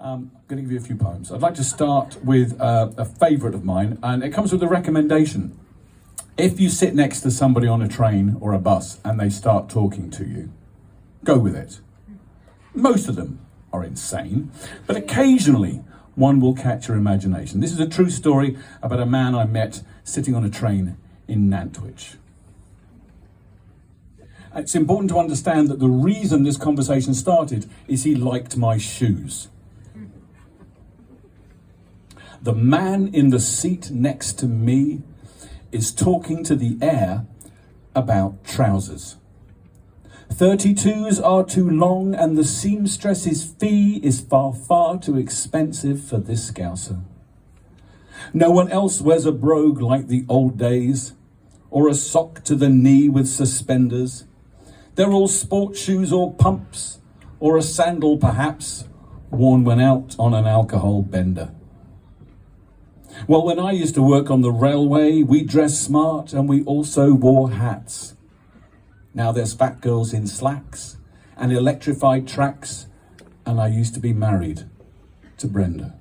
I'm going to give you a few poems. I'd like to start with a favourite of mine, and it comes with a recommendation. If you sit next to somebody on a train or a bus and they start talking to you, go with it. Most of them are insane, but occasionally one will catch your imagination. This is a true story about a man I met sitting on a train in Nantwich. It's important to understand that the reason this conversation started is he liked my shoes. The man in the seat next to me is talking to the air about trousers. 32s are too long and the seamstress's fee is far, far too expensive for this scouser. No one else wears a brogue like the old days, or a sock to the knee with suspenders. They're all sport shoes or pumps, or a sandal perhaps, worn when out on an alcohol bender. Well, when I used to work on the railway, we dressed smart and we also wore hats. Now there's fat girls in slacks and electrified tracks, and I used to be married to Brenda.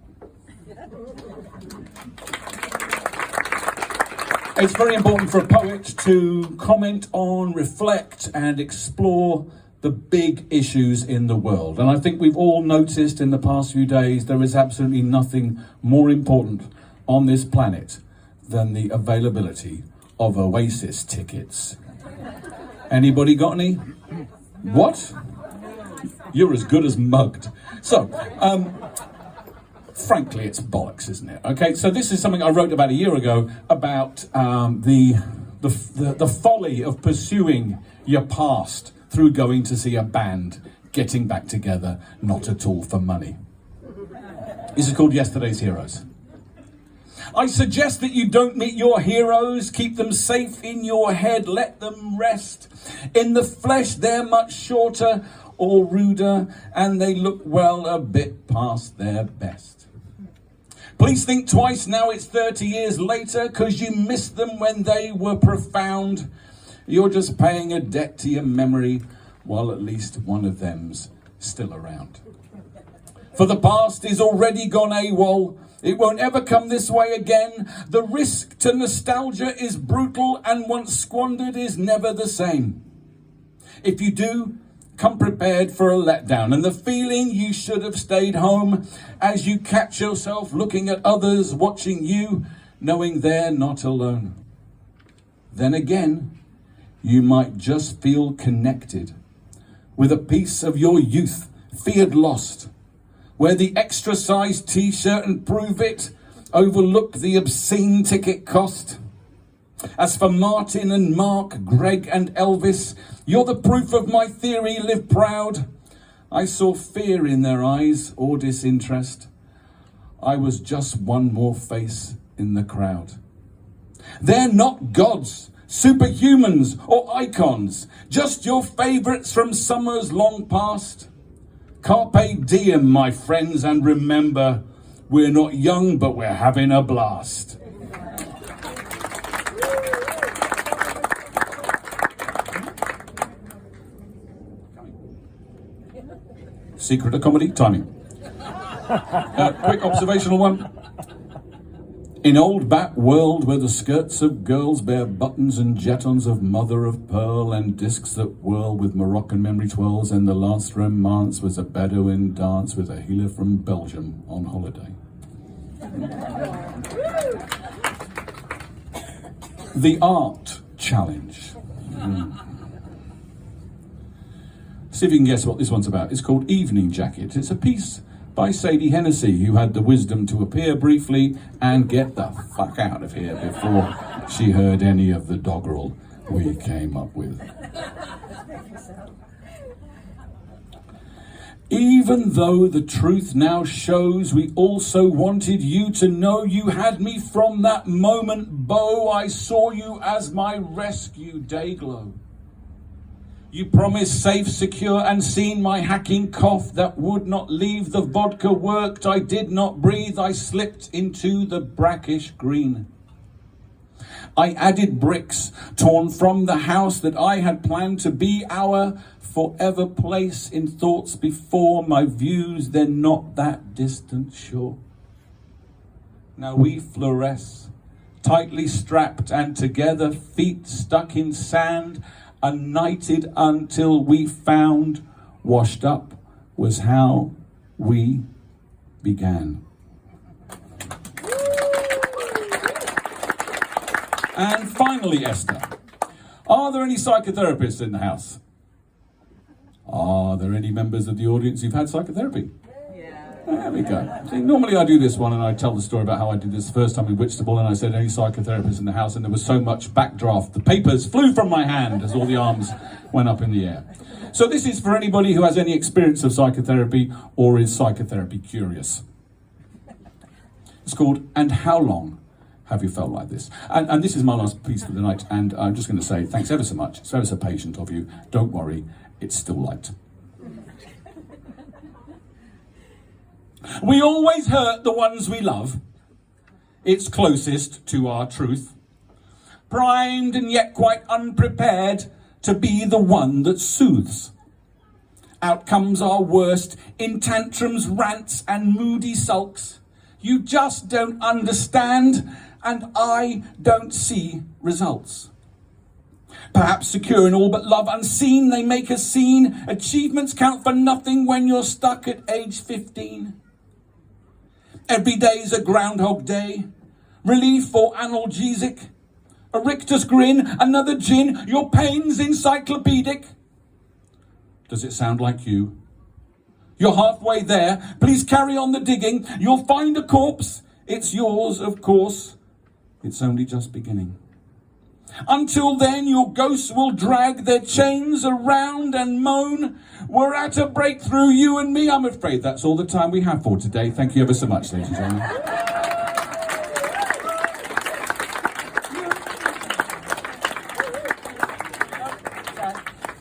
It's very important for a poet to comment on, reflect, and explore the big issues in the world. And I think we've all noticed in the past few days there is absolutely nothing more important on this planet than the availability of Oasis tickets. Anybody got any? What? You're as good as mugged. So, frankly, it's bollocks, isn't it? Okay, so this is something I wrote about a year ago about the folly of pursuing your past through going to see a band, getting back together, not at all for money. This is called Yesterday's Heroes. I suggest that you don't meet your heroes, keep them safe in your head, let them rest. In the flesh they're much shorter or ruder, and they look, well, a bit past their best. Please think twice now it's 30 years later, 'cause you missed them when they were profound. You're just paying a debt to your memory, while at least one of them's still around. For the past is already gone AWOL. It won't ever come this way again. The risk to nostalgia is brutal, and once squandered is never the same. If you do, come prepared for a letdown and the feeling you should have stayed home, as you catch yourself looking at others watching you, knowing they're not alone. Then again, you might just feel connected with a piece of your youth feared lost. Wear the extra size t-shirt and prove it. Overlook the obscene ticket cost. As for Martin and Mark, Greg and Elvis, you're the proof of my theory, live proud. I saw fear in their eyes or disinterest. I was just one more face in the crowd. They're not gods, superhumans or icons, just your favourites from summers long past. Carpe diem, my friends, and remember, we're not young, but we're having a blast. Secret of comedy, timing. Quick observational one. In old bat world where the skirts of girls bear buttons and jetons of mother of pearl and discs that whirl with Moroccan memory twirls, and the last romance was a Bedouin dance with a healer from Belgium on holiday. The art challenge. See if you can guess what this one's about. It's called Evening Jacket. It's a piece by Sadie Hennessy, who had the wisdom to appear briefly and get the fuck out of here before she heard any of the doggerel we came up with. Even though the truth now shows we also wanted you to know you had me from that moment, Beau, I saw you as my rescue dayglow. You promised safe, secure, and seen my hacking cough that would not leave. The vodka worked, I did not breathe. I slipped into the brackish green. I added bricks torn from the house that I had planned to be our forever place in thoughts before my views, then not that distant shore. Now we fluoresce, tightly strapped and together, feet stuck in sand, united until we found washed up was how we began. And finally, Esther, are there any psychotherapists in the house? Are there any members of the audience who've had psychotherapy? Yeah. There we go. See, normally I do this one and I tell the story about how I did this the first time in Whitstable, and I said any psychotherapists in the house, and there was so much backdraft. The papers flew from my hand as all the arms went up in the air. So this is for anybody who has any experience of psychotherapy or is psychotherapy curious. It's called And How Long Have You Felt Like This? And this is my last piece for the night, and I'm just going to say thanks ever so much. It's ever so patient of you. Don't worry, it's still light. We always hurt the ones we love. It's closest to our truth. Primed and yet quite unprepared to be the one that soothes. Out comes our worst in tantrums, rants and moody sulks. You just don't understand, and I don't see results. Perhaps secure in all but love unseen, they make a scene. Achievements count for nothing when you're stuck at age 15. Every day's a Groundhog Day, relief or analgesic. A rictus grin, another gin, your pain's encyclopedic. Does it sound like you? You're halfway there, please carry on the digging. You'll find a corpse, it's yours of course. It's only just beginning. Until then, your ghosts will drag their chains around and moan. We're at a breakthrough, you and me. I'm afraid that's all the time we have for today. Thank you ever so much, ladies and gentlemen.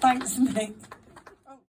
Thanks, Nick.